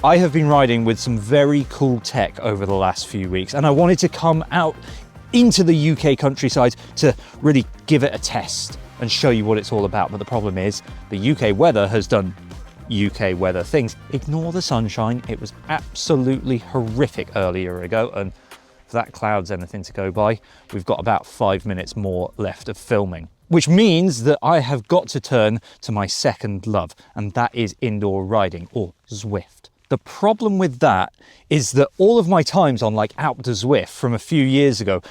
I have been riding with some very cool tech over the last few weeks, and I wanted to come out into the UK countryside to really give it a test and show you what it's all about. But the problem is the UK weather has done UK weather things. Ignore the sunshine. It was absolutely horrific earlier ago, and if that cloud's anything to go by, we've got about 5 minutes more left of filming, which means that I have got to turn to my second love, and that is indoor riding, or Zwift. The problem with that is that all of my times on like Alpe du Zwift from a few years ago,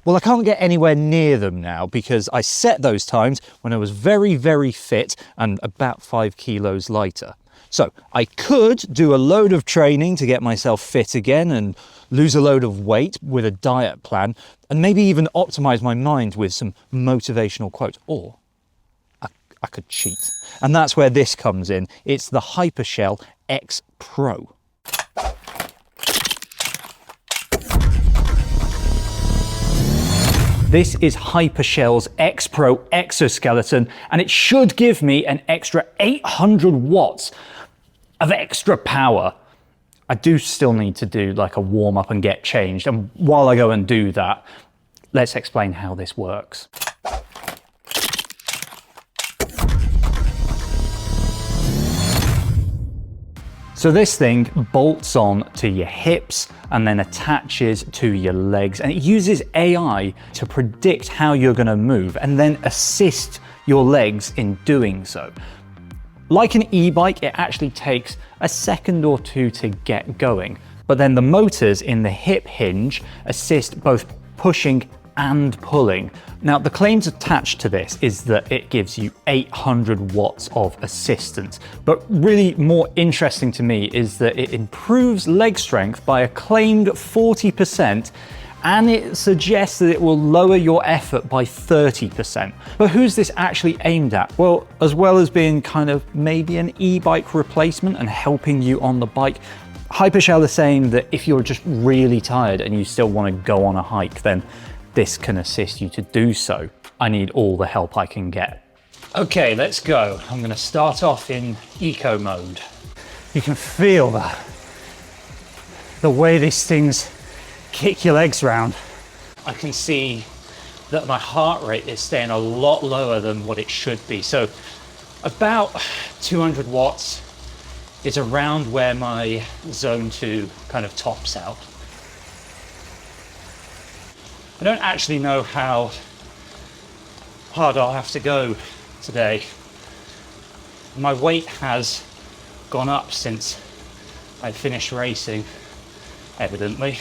well, I can't get anywhere near them now because I set those times when I was very, very fit and about 5 kilos lighter. So I could do a load of training to get myself fit again and lose a load of weight with a diet plan, and maybe even optimize my mind with some motivational quotes, or I could cheat. And that's where this comes in. It's the Hypershell X Pro. This is Hypershell's X Pro exoskeleton, and it should give me an extra 800 watts of extra power. I do still need to do like a warm up and get changed. And while I go and do that, let's explain how this works. So this thing bolts on to your hips and then attaches to your legs, and it uses AI to predict how you're going to move and then assist your legs in doing so. Like an e-bike, it actually takes a second or two to get going, but then the motors in the hip hinge assist both pushing and pulling. Now, the claims attached to this is that it gives you 800 watts of assistance, but really more interesting to me is that it improves leg strength by a claimed 40%, and it suggests that it will lower your effort by 30%. But who's this actually aimed at? Well, as well as being kind of maybe an e-bike replacement and helping you on the bike, Hypershell is saying that if you're just really tired and you still want to go on a hike, then this can assist you to do so. I need all the help I can get. Okay, let's go. I'm gonna start off in eco mode. You can feel that. The way these things kick your legs round. I can see that my heart rate is staying a lot lower than what it should be. So about 200 watts is around where my zone 2 kind of tops out. I don't actually know how hard I'll have to go today. My weight has gone up since I finished racing, evidently.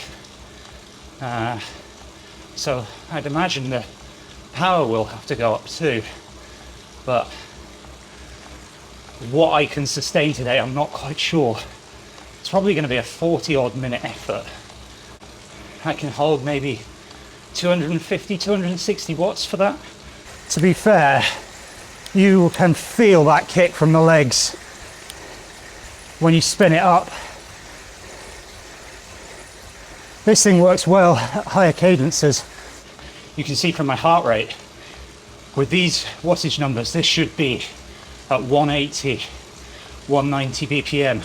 So I'd imagine the power will have to go up too. But what I can sustain today, I'm not quite sure. It's probably going to be a 40-odd minute effort. I can hold maybe 250, 260 watts for that. To be fair, you can feel that kick from the legs when you spin it up. This thing works well at higher cadences. You can see from my heart rate, with these wattage numbers, this should be at 180, 190 BPM,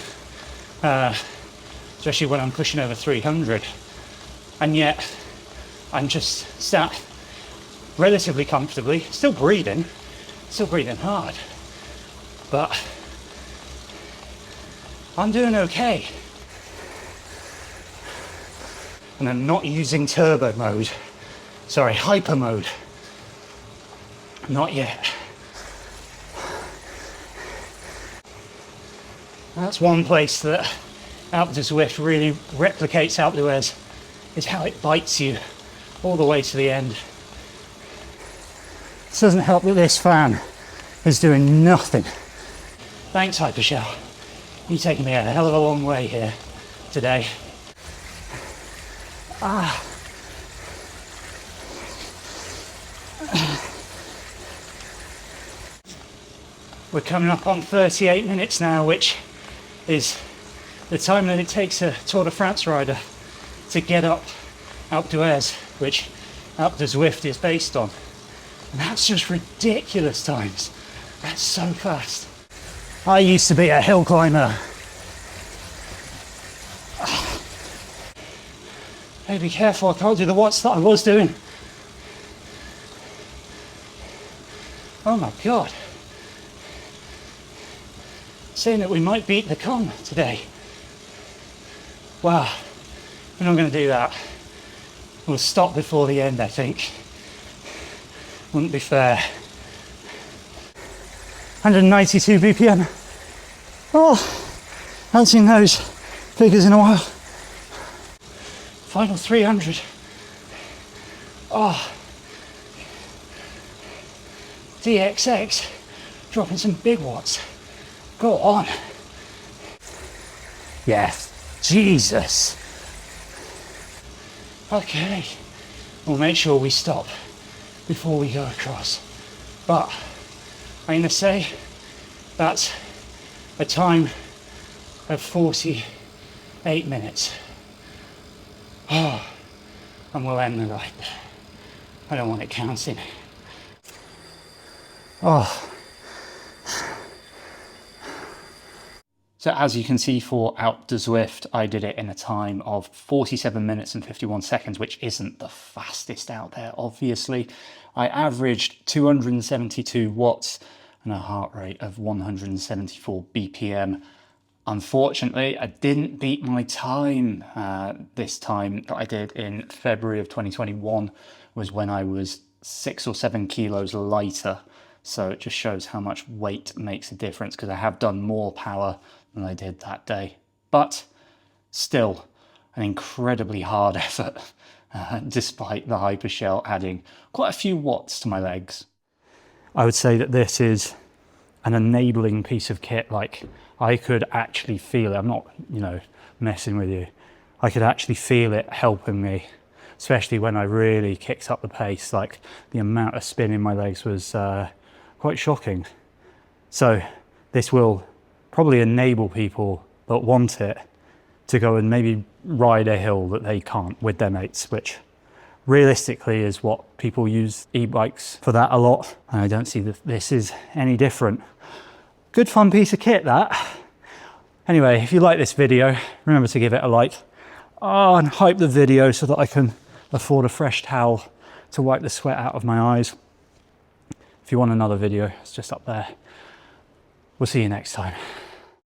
especially when I'm pushing over 300. And yet, I'm just sat relatively comfortably, still breathing hard, but I'm doing okay. And I'm not using turbo mode, sorry, hyper mode, not yet. That's one place that Alpe du Zwift really replicates Alpe d'Huez, is how it bites you all the way to the end. This doesn't help that this fan is doing nothing. Thanks, Hypershell. You're taking me a hell of a long way here today. We're coming up on 38 minutes now, which is the time that it takes a Tour de France rider to get up Alpe d'Huez, which Alpe du Zwift is based on. And that's just ridiculous times. That's so fast. I used to be a hill climber Hey, be careful, I can't do the watts that I was doing. Oh my God. Saying that we might beat the con today. Wow, we're not going to do that. We'll stop before the end, I think. Wouldn't be fair. 192 BPM. Oh, haven't seen those figures in a while. Final 300. Oh, DXX, dropping some big watts. Go on. Yes, Jesus. Okay, we'll make sure we stop before we go across. But I'm gonna say that's a time of 48 minutes. Oh, and we'll end the night there. I don't want it counting. Oh. So as you can see for Alpe du Zwift, I did it in a time of 47 minutes and 51 seconds, which isn't the fastest out there, obviously. I averaged 272 watts and a heart rate of 174 BPM. Unfortunately, I didn't beat my time. This time that I did in February of 2021 was when I was 6 or 7 kilos lighter. So it just shows how much weight makes a difference, because I have done more power than I did that day. But still, an incredibly hard effort, despite the hypershell adding quite a few watts to my legs. I would say that this is an enabling piece of kit. Like, I could actually feel it. I'm not, messing with you. I could actually feel it helping me, especially when I really kicked up the pace. Like, the amount of spin in my legs was quite shocking. So this will probably enable people that want it to go and maybe ride a hill that they can't with their mates, which realistically is what people use e-bikes for, that a lot. And I don't see that this is any different. Good fun piece of kit, that. Anyway, if you like this video, remember to give it a like. And hype the video so that I can afford a fresh towel to wipe the sweat out of my eyes. If you want another video, it's just up there. We'll see you next time.